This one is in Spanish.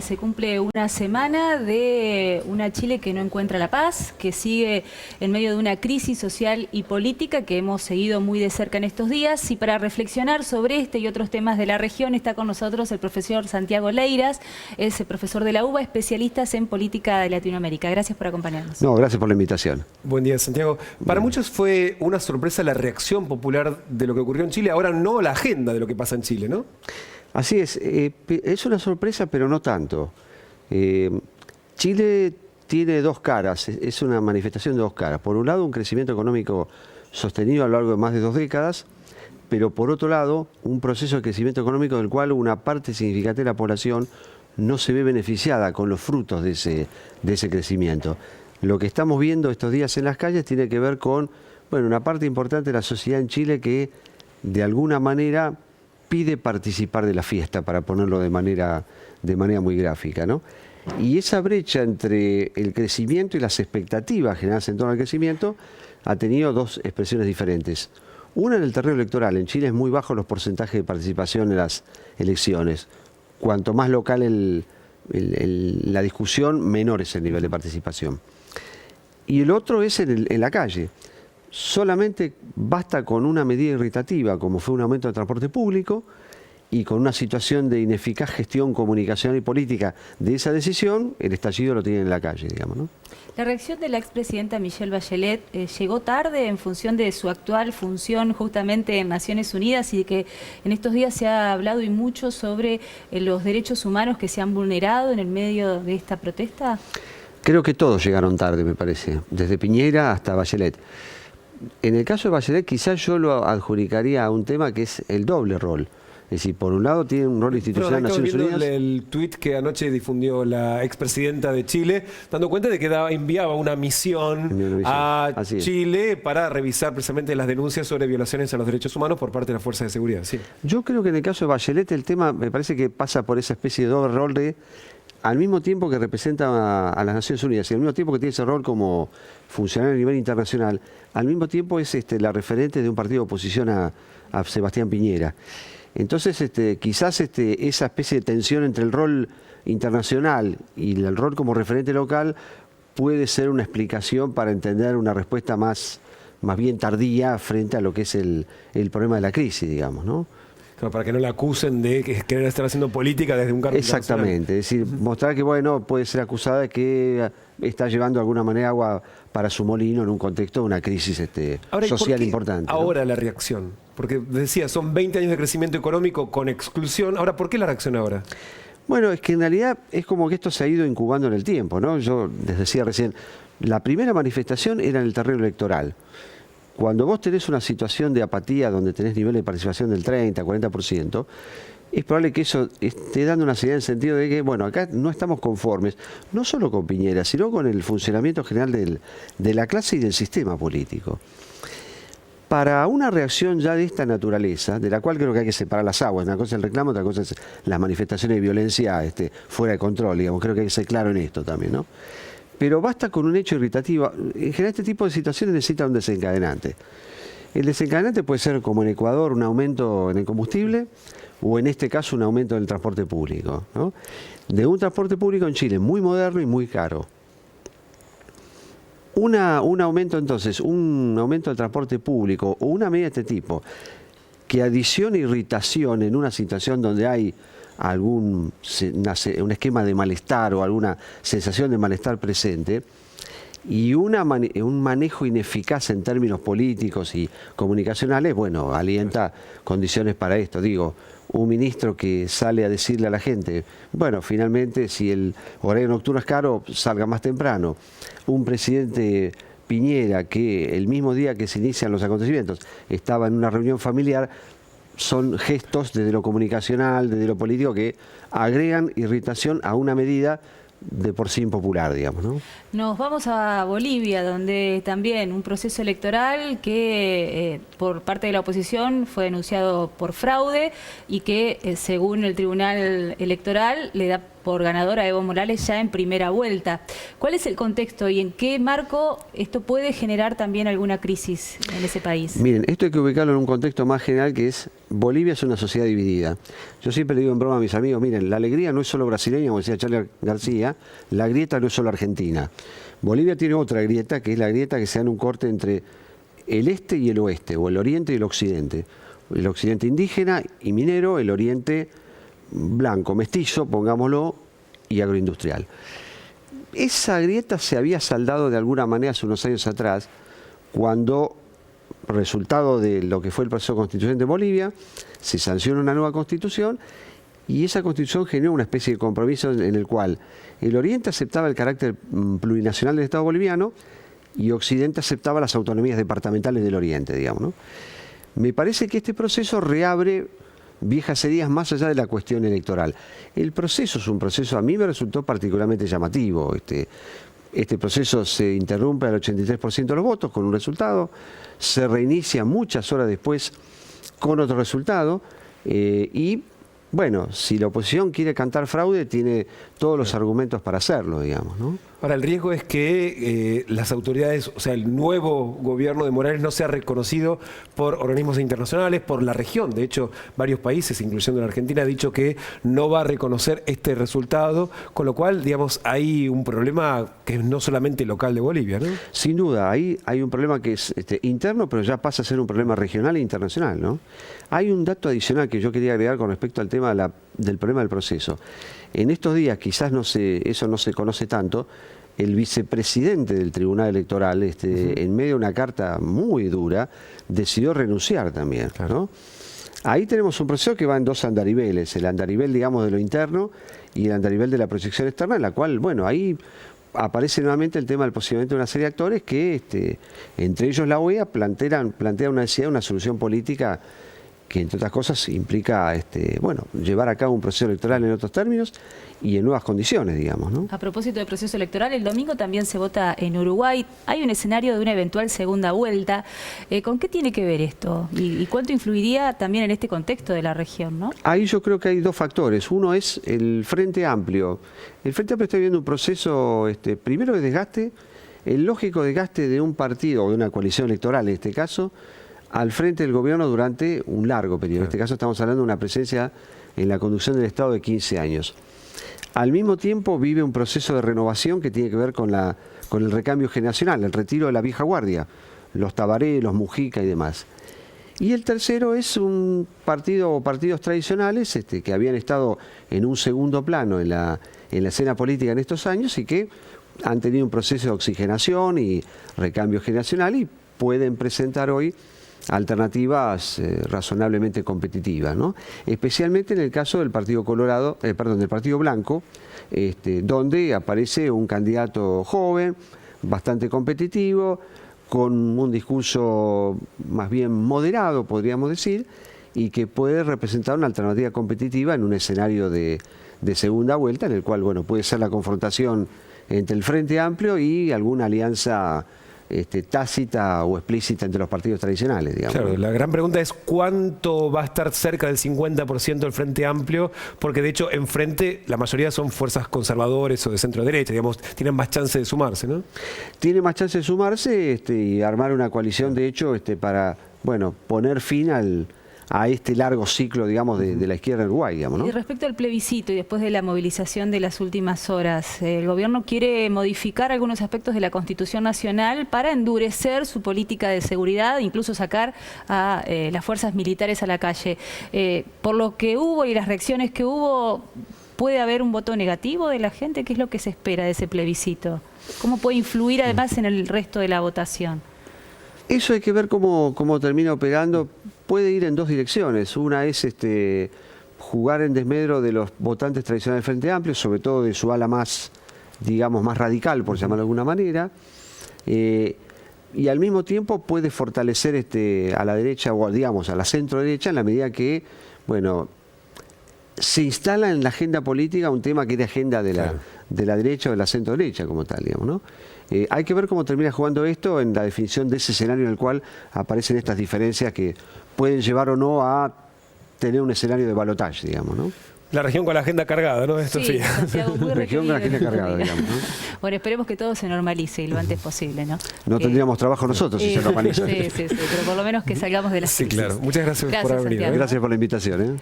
se cumple una semana de una Chile que no encuentra la paz, que sigue en medio de una crisis social y política que hemos seguido muy de cerca en estos días. Y para reflexionar sobre este y otros temas de la región está con nosotros el profesor Santiago Leiras, es el profesor de la UBA, especialista en política de Latinoamérica. Gracias por acompañarnos. No, gracias por la invitación. Buen día, Santiago. Para muchos fue una sorpresa la reacción popular de lo que ocurrió en Chile, ahora no la agenda de lo que pasa en Chile, ¿no? Así es una sorpresa, pero no tanto. Chile tiene dos caras, es una manifestación de dos caras. Por un lado, un crecimiento económico sostenido a lo largo de más de 2 décadas, pero por otro lado, un proceso de crecimiento económico del cual una parte significativa de la población no se ve beneficiada con los frutos de ese crecimiento. Lo que estamos viendo estos días en las calles tiene que ver con, bueno, una parte importante de la sociedad en Chile que de alguna manera pide participar de la fiesta, para ponerlo de manera muy gráfica, ¿no? Y esa brecha entre el crecimiento y las expectativas generadas en torno al crecimiento ha tenido dos expresiones diferentes. Una en el terreno electoral. En Chile es muy bajo los porcentajes de participación en las elecciones. Cuanto más local la discusión, menor es el nivel de participación. Y el otro es en la calle. Solamente basta con una medida irritativa, como fue un aumento del transporte público, y con una situación de ineficaz gestión comunicacional y política de esa decisión, el estallido lo tienen en la calle, digamos, ¿no? La reacción de la expresidenta Michelle Bachelet llegó tarde en función de su actual función justamente en Naciones Unidas, y que en estos días se ha hablado y mucho sobre los derechos humanos que se han vulnerado en el medio de esta protesta. Creo que todos llegaron tarde, me parece, desde Piñera hasta Bachelet. En el caso de Bachelet, quizás yo lo adjudicaría a un tema que es el doble rol. Es decir, por un lado tiene un rol institucional en Naciones Unidas. El tuit que anoche difundió la expresidenta de Chile, dando cuenta de que enviaba una misión a Chile para revisar precisamente las denuncias sobre violaciones a los derechos humanos por parte de las fuerzas de seguridad. Sí. Yo creo que en el caso de Bachelet el tema me parece que pasa por esa especie de doble rol de, al mismo tiempo que representa a las Naciones Unidas y al mismo tiempo que tiene ese rol como funcionario a nivel internacional, al mismo tiempo es la referente de un partido de oposición a Sebastián Piñera. Entonces, quizás esa especie de tensión entre el rol internacional y el rol como referente local puede ser una explicación para entender una respuesta más bien tardía frente a lo que es el problema de la crisis, digamos, ¿no? Claro, para que no la acusen de querer estar haciendo política desde un cargo internacional. Exactamente, es decir, mostrar que, bueno, puede ser acusada de que está llevando de alguna manera agua para su molino en un contexto de una crisis social importante, ¿no? Ahora la reacción, porque decía, son 20 años de crecimiento económico con exclusión. Ahora, ¿por qué la reacción ahora? Bueno, es que en realidad es como que esto se ha ido incubando en el tiempo, ¿no? Yo les decía recién, la primera manifestación era en el terreno electoral. Cuando vos tenés una situación de apatía donde tenés nivel de participación del 30, 40%, es probable que eso esté dando una señal en el sentido de que, bueno, acá no estamos conformes, no solo con Piñera, sino con el funcionamiento general de la clase y del sistema político. Para una reacción ya de esta naturaleza, de la cual creo que hay que separar las aguas, una cosa es el reclamo, otra cosa es las manifestaciones de violencia fuera de control, digamos, creo que hay que ser claro en esto también, ¿no? Pero basta con un hecho irritativo. En general este tipo de situaciones necesita un desencadenante. El desencadenante puede ser, como en Ecuador, un aumento en el combustible, o en este caso un aumento en el transporte público, ¿no? De un transporte público en Chile muy moderno y muy caro. Un aumento entonces, un aumento del transporte público o una medida de este tipo que adicione irritación en una situación donde hay un esquema de malestar o alguna sensación de malestar presente y un manejo ineficaz en términos políticos y comunicacionales, bueno, alienta condiciones para esto. Digo, un ministro que sale a decirle a la gente, bueno, finalmente si el horario nocturno es caro, salga más temprano. Un presidente Piñera que el mismo día que se inician los acontecimientos estaba en una reunión familiar, son gestos desde lo comunicacional, desde lo político, que agregan irritación a una medida de por sí impopular, digamos, ¿no? Nos vamos a Bolivia, donde también un proceso electoral que por parte de la oposición fue denunciado por fraude y que según el Tribunal Electoral le da por ganadora a Evo Morales ya en primera vuelta. ¿Cuál es el contexto y en qué marco esto puede generar también alguna crisis en ese país? Miren, esto hay que ubicarlo en un contexto más general, que es Bolivia es una sociedad dividida. Yo siempre le digo en broma a mis amigos, miren, la alegría no es solo brasileña, como decía Charly García, la grieta no es solo argentina. Bolivia tiene otra grieta, que es la grieta que se da en un corte entre el este y el oeste, o el oriente y el occidente. El occidente indígena y minero, el oriente blanco, mestizo, pongámoslo, y agroindustrial. Esa grieta se había saldado de alguna manera hace unos años atrás, cuando, resultado de lo que fue el proceso constituyente de Bolivia, se sanciona una nueva constitución, y esa constitución generó una especie de compromiso en el cual el oriente aceptaba el carácter plurinacional del Estado boliviano y Occidente aceptaba las autonomías departamentales del Oriente, digamos, ¿no? Me parece que este proceso reabre viejas heridas más allá de la cuestión electoral. El proceso es un proceso, a mí me resultó particularmente llamativo. Este proceso se interrumpe al 83% de los votos con un resultado, se reinicia muchas horas después con otro resultado y bueno, si la oposición quiere cantar fraude, tiene todos los argumentos para hacerlo, digamos, ¿no? Ahora, el riesgo es que las autoridades, o sea, el nuevo gobierno de Morales no sea reconocido por organismos internacionales, por la región. De hecho, varios países, incluyendo la Argentina, han dicho que no va a reconocer este resultado, con lo cual, digamos, hay un problema que es no solamente local de Bolivia, ¿no? Sin duda, ahí hay un problema que es interno, pero ya pasa a ser un problema regional e internacional, ¿no? Hay un dato adicional que yo quería agregar con respecto al tema del problema del proceso. En estos días, quizás eso no se conoce tanto, el vicepresidente del Tribunal Electoral, en medio de una carta muy dura, decidió renunciar también, ¿no? Ahí tenemos un proceso que va en dos andariveles, el andarivel, digamos, de lo interno y el andarivel de la proyección externa, en la cual, bueno, ahí aparece nuevamente el tema del posicionamiento de una serie de actores que, entre ellos la OEA, plantea una necesidad de una solución política que, entre otras cosas, implica bueno, llevar a cabo un proceso electoral en otros términos y en nuevas condiciones, digamos, ¿no? A propósito del proceso electoral, el domingo también se vota en Uruguay. Hay un escenario de una eventual segunda vuelta. ¿Con qué tiene que ver esto? ¿Y cuánto influiría también en este contexto de la región, ¿no? Ahí yo creo que hay dos factores. Uno es el Frente Amplio. El Frente Amplio está viviendo un proceso, primero de desgaste, el lógico desgaste de un partido o de una coalición electoral, en este caso, al frente del gobierno durante un largo periodo. En este caso estamos hablando de una presencia en la conducción del Estado de 15 años. Al mismo tiempo vive un proceso de renovación que tiene que ver con el recambio generacional, el retiro de la vieja guardia, los Tabaré, los Mujica y demás. Y el tercero es un partido o partidos tradicionales que habían estado en un segundo plano en la escena política en estos años y que han tenido un proceso de oxigenación y recambio generacional y pueden presentar hoy alternativas razonablemente competitivas, ¿no? Especialmente en el caso del Partido del Partido Blanco, donde aparece un candidato joven, bastante competitivo, con un discurso más bien moderado, podríamos decir, y que puede representar una alternativa competitiva en un escenario de segunda vuelta, en el cual, bueno, puede ser la confrontación entre el Frente Amplio y alguna alianza tácita o explícita entre los partidos tradicionales, digamos. Claro, la gran pregunta es cuánto va a estar cerca del 50% del Frente Amplio, porque de hecho enfrente la mayoría son fuerzas conservadores o de centro derecha, digamos, tienen más chance de sumarse, ¿no? Tiene más chance de sumarse y armar una coalición, de hecho, para, bueno, poner fin a este largo ciclo, digamos, de la izquierda en Uruguay, digamos, ¿no? Y respecto al plebiscito y después de la movilización de las últimas horas, el gobierno quiere modificar algunos aspectos de la Constitución Nacional para endurecer su política de seguridad, incluso sacar a las fuerzas militares a la calle. Por lo que hubo y las reacciones que hubo, ¿puede haber un voto negativo de la gente? ¿Qué es lo que se espera de ese plebiscito? ¿Cómo puede influir además en el resto de la votación? Eso hay que ver cómo termina operando. Puede ir en dos direcciones. Una es jugar en desmedro de los votantes tradicionales del Frente Amplio, sobre todo de su ala más, digamos, más radical, por llamarlo de alguna manera. Y al mismo tiempo puede fortalecer a la derecha, o digamos, a la centro derecha, en la medida que, bueno, se instala en la agenda política un tema que era agenda de la derecha o de la centro derecha como tal, digamos, ¿no? Hay que ver cómo termina jugando esto en la definición de ese escenario en el cual aparecen estas diferencias que pueden llevar o no a tener un escenario de balotaje, digamos, ¿no? La región con la agenda cargada, ¿no? Estos Sí, días. Santiago, muy Región con la agenda requerido. cargada, digamos, ¿no? Bueno, esperemos que todo se normalice y lo antes posible, ¿no? No tendríamos trabajo nosotros si se normaliza. Sí, pero por lo menos que salgamos de la Sí, crisis. claro. Muchas gracias por Gracias, haber venido. Santiago. Gracias por la invitación.